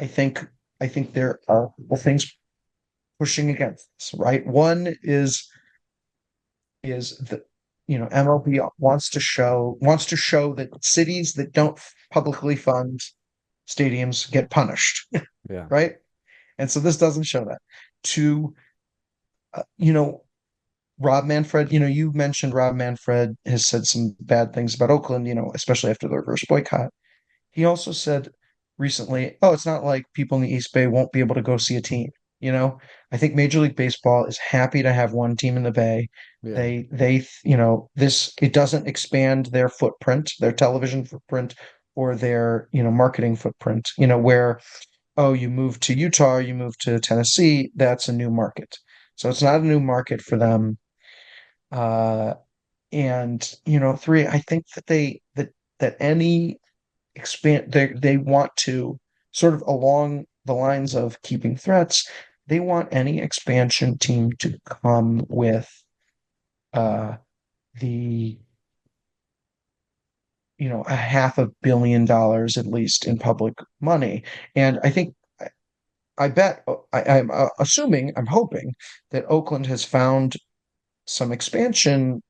I think there are a couple things pushing against this, right? One is that MLB wants to show that cities that don't publicly fund stadiums get punished, Yeah. right? And so this doesn't show that. To Rob Manfred, you mentioned Rob Manfred has said some bad things about Oakland, especially after the reverse boycott. He also said recently, oh, it's not like people in the East Bay won't be able to go see a team. You know, I think Major League Baseball is happy to have one team in the Bay. Yeah. This it doesn't expand their footprint, their television footprint, or their marketing footprint. Where you move to Utah, you move to Tennessee, that's a new market. So it's not a new market for them. Uh, and three, I think that any expand they want to sort of along the lines of keeping threats, they want any expansion team to come with uh the a $500 million at least in public money. And I bet I'm assuming, I'm hoping that Oakland has found some expansion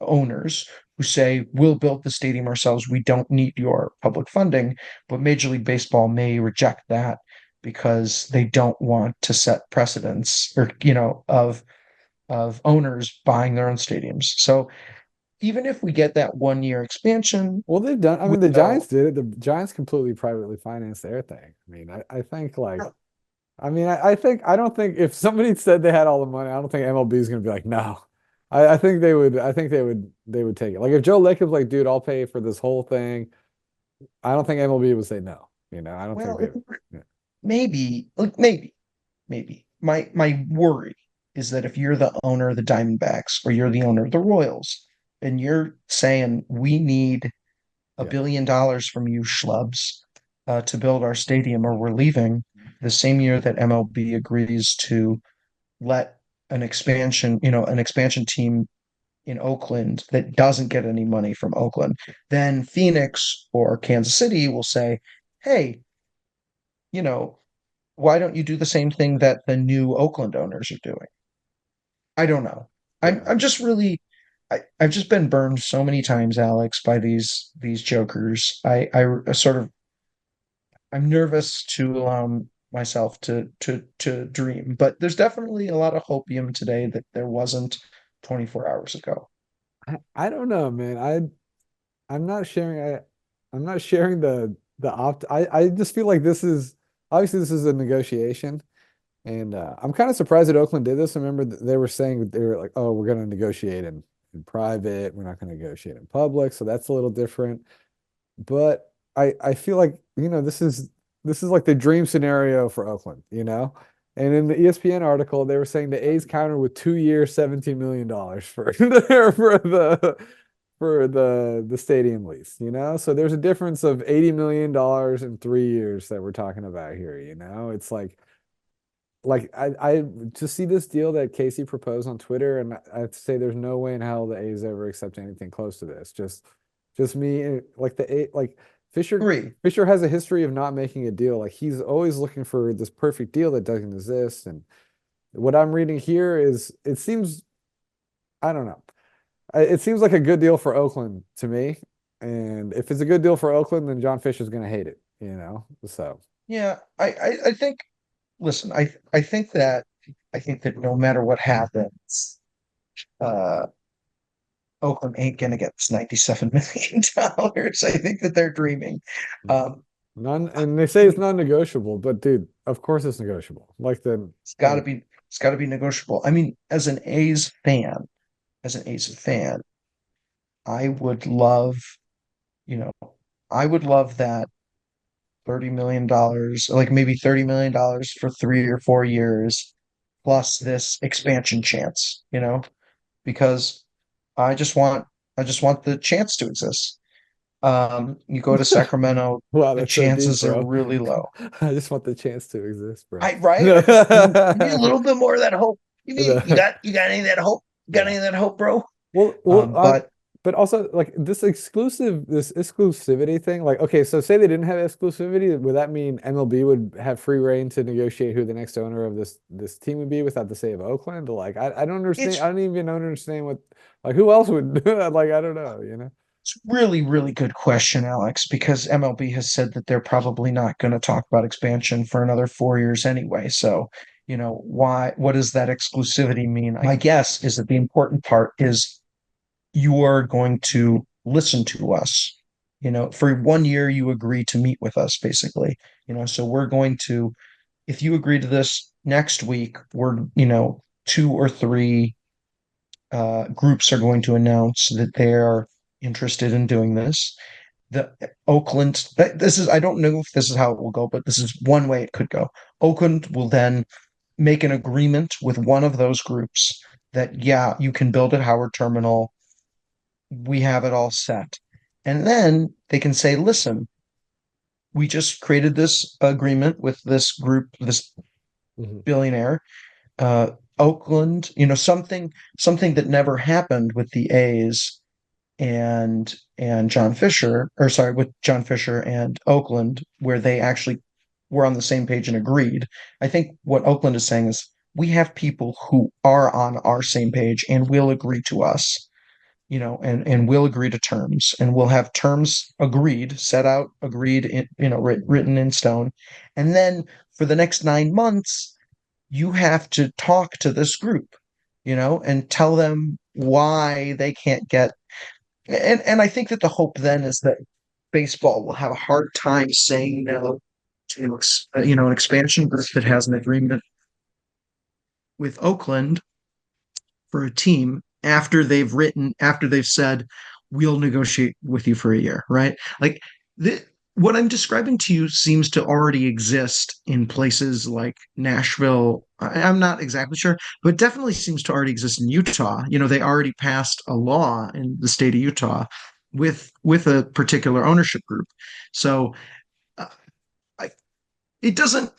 owners who say, we'll build the stadium ourselves. We don't need your public funding. But Major League Baseball may reject that because they don't want to set precedents or, of owners buying their own stadiums. So even if we get that 1 year expansion Well, they've done. I mean, the Giants window, did it. The Giants completely privately financed their thing. I mean, I think like, I mean, I think I don't think if somebody said they had all the money, I don't think MLB is going to be like, no. I think they would. I think they would take it. Like if Joe Lacob's like, dude, I'll pay for this whole thing. I don't think MLB would say no. I don't think well, they would. Yeah. maybe, like maybe. My worry is that if you're the owner of the Diamondbacks or you're the owner of the Royals, and you're saying we need Yeah. $1 billion from you schlubs to build our stadium, or we're leaving, the same year that MLB agrees to let an expansion team in Oakland that doesn't get any money from Oakland, then Phoenix or Kansas City will say, hey, you know, why don't you do the same thing that the new Oakland owners are doing? I don't know. Yeah. I'm just really I've just been burned so many times, Alex, by these jokers. I sort of I'm nervous to allow myself to dream, but there's definitely a lot of hopium today that there wasn't 24 hours ago. I don't know, man. I'm not sharing. I'm not sharing the opt. I just feel like this is obviously this is a negotiation. And I'm kind of surprised that Oakland did this. I remember they were saying they were like, "Oh, we're going to negotiate in private. We're not going to negotiate in public." So that's a little different. But I feel like this is like the dream scenario for Oakland. And in the ESPN article, they were saying the A's countered with 2 years, $17 million for the stadium lease. So there's a difference of $80 million in 3 years that we're talking about here. It's like I to see this deal that Casey proposed on Twitter, and I have to say there's no way in hell the A's ever accept anything close to this. Just me like like Fisher Three. Fisher has a history of not making a deal. Like he's always looking for this perfect deal that doesn't exist. And what I'm reading here is it seems I don't know. It seems like a good deal for Oakland to me. And if it's a good deal for Oakland, then John Fisher's gonna hate it. So Yeah, I think listen, I think that no matter what happens, uh Oakland ain't gonna get this $97 million. I think that they're dreaming. Um, none, and they say I it's mean, non-negotiable, but dude, of course it's negotiable. it's gotta Like be negotiable. I mean, as an A's fan, I would love, you know, I would love that $30 million, like maybe $30 million for 3 or 4 years, plus this expansion chance, because I just want I just want the chance to exist. You go to Sacramento, wow, the that's so deep, chances are bro. really low. I just want the chance to exist, bro. I right? I need a little bit more of that hope. You The- got any of that hope? Got yeah. any of that hope, bro? Well, Um, but But also like this exclusivity thing, like okay, so say they didn't have exclusivity, would that mean MLB would have free reign to negotiate who the next owner of this team would be without the say of Oakland? Like I don't understand. I It's don't even understand what like who else would do that? Like I don't know, you know? It's really, really good question, Alex, because MLB has said that they're probably not going to talk about expansion for another 4 years anyway. So, what does that exclusivity mean? My guess is that the important part is you are going to listen to us. For 1 year, you agree to meet with us, basically. So we're going to, if you agree to this next week, two or three groups are going to announce that they're interested in doing this. The Oakland, this is, I don't know if this is how it will go, but this is one way it could go. Oakland will then make an agreement with one of those groups that, yeah, you can build at Howard Terminal. We have it all set. And then they can say, listen, we just created this agreement with this group, this Mhm. billionaire, uh, Oakland, something that never happened with the A's and John Fisher, or sorry, with John Fisher and Oakland, where they actually were on the same page and agreed. I think what Oakland is saying is we have people who are on our same page and will agree to us, and will agree to terms, and we'll have terms agreed, set out, agreed, written in stone. And then for the next 9 months, you have to talk to this group, and tell them why they can't get. And I think that the hope then is that baseball will have a hard time saying no to an expansion group that has an agreement with Oakland for a team after they've said we'll negotiate with you for a year, right? Like what I'm describing to you seems to already exist in places like Nashville. I'm not exactly sure, but it definitely seems to already exist in Utah. They already passed a law in the state of Utah with a particular ownership group. So uh, I, it doesn't.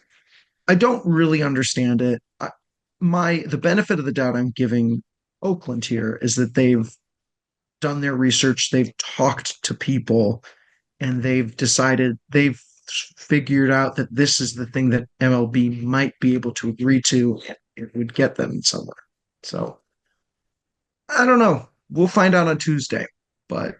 I don't really understand it. The benefit of the doubt I'm giving Oakland here is that they've done their research, they've talked to people, and they've figured out that this is the thing that MLB might be able to agree to. It would get them somewhere. So I don't know. We'll find out on Tuesday, but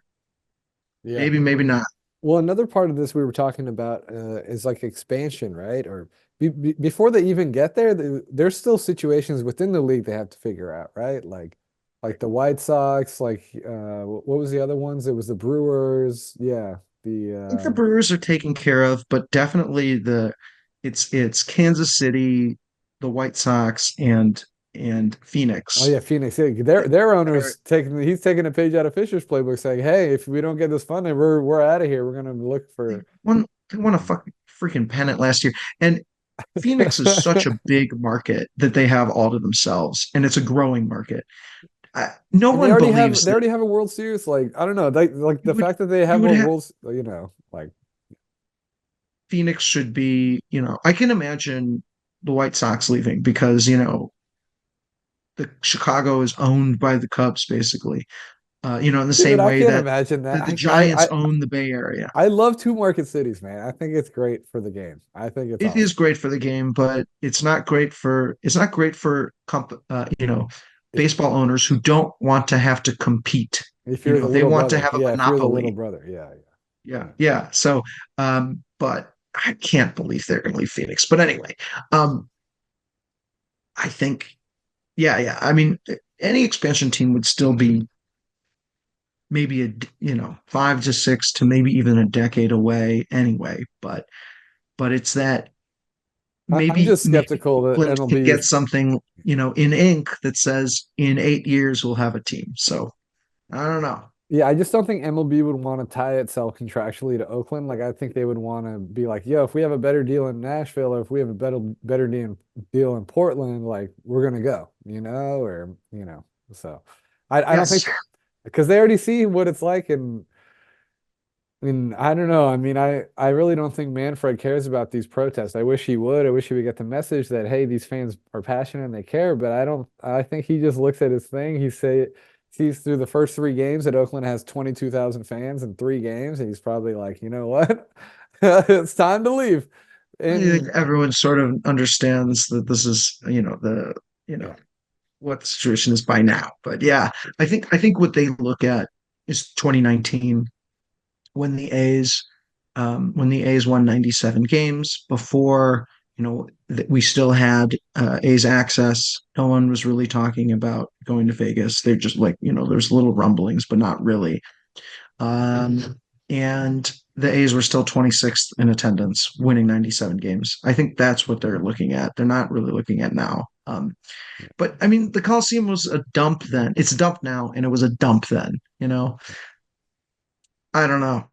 Yeah. maybe, maybe not. Well, another part of this we were talking about is like expansion, right? Or before they even get there, there's still situations within the league they have to figure out, right? Like the White Sox, like what was the other ones? It was the Brewers, yeah. The I think the Brewers are taken care of, but definitely it's Kansas City, the White Sox, and oh Phoenix yeah, Phoenix. Yeah, that their are owner's taking he's taking a page out of Fisher's playbook, saying, "Hey, if we don't get this funding, we're out of here. We're gonna look they for." won a freaking pennant last year. And Phoenix is such a big market that they have all to themselves, and it's a growing market. No And they one already believes that have a World Series. Like I don't know, like you the would fact that they you have would a have World, like Phoenix should be. I can imagine the White Sox leaving because the Chicago is owned by the Cubs basically. In the dude, same I way can't that imagine that. the Giants own the Bay Area. I love two market cities, man. I think it's great for the game. I think it's It awesome. is great for the game, but it's not great for If baseball owners who don't want to have to compete. if you're the They little want to brother, have a yeah. If you're the little monopoly. brother, yeah, Yeah, yeah, yeah. So, but I can't believe they're going to leave Phoenix. But anyway, um, I think, yeah, yeah. I mean, any expansion team would still be maybe 5 to 6 to maybe even a decade away anyway. But it's that I'm maybe just maybe skeptical that Oakland can MLB get is. something in ink that says in 8 years we'll have a team. So I don't know. Yeah, I just don't think MLB would want to tie itself contractually to Oakland. Like, I think they would want to be like, yo, if we have a better deal in Nashville or if we have a better deal in Portland, like we're gonna go, or So I don't think Yes, because they already see what it's like, and I mean, I don't know. I mean, I really don't think Manfred cares about these protests. I wish he would. I wish he would get the message that, hey, these fans are passionate and they care, but I don't. I think he just looks at his thing. sees through the first three games that Oakland has 22,000 fans in three games, and he's probably like, you know what? It's time to leave. I think And everyone sort of understands that this is, you know, yeah, what the situation is by now. But yeah, I think what they look at is 2019 when the A's won 97 games before, we still had A's access. No one was really talking about going to Vegas. They're just like, there's little rumblings, but not really. And the A's were still 26th in attendance, winning 97 games. I think that's what they're looking at. They're not really looking at now. But I mean, the Coliseum was a dump then. It's a dump now, and it was a dump then. I don't know.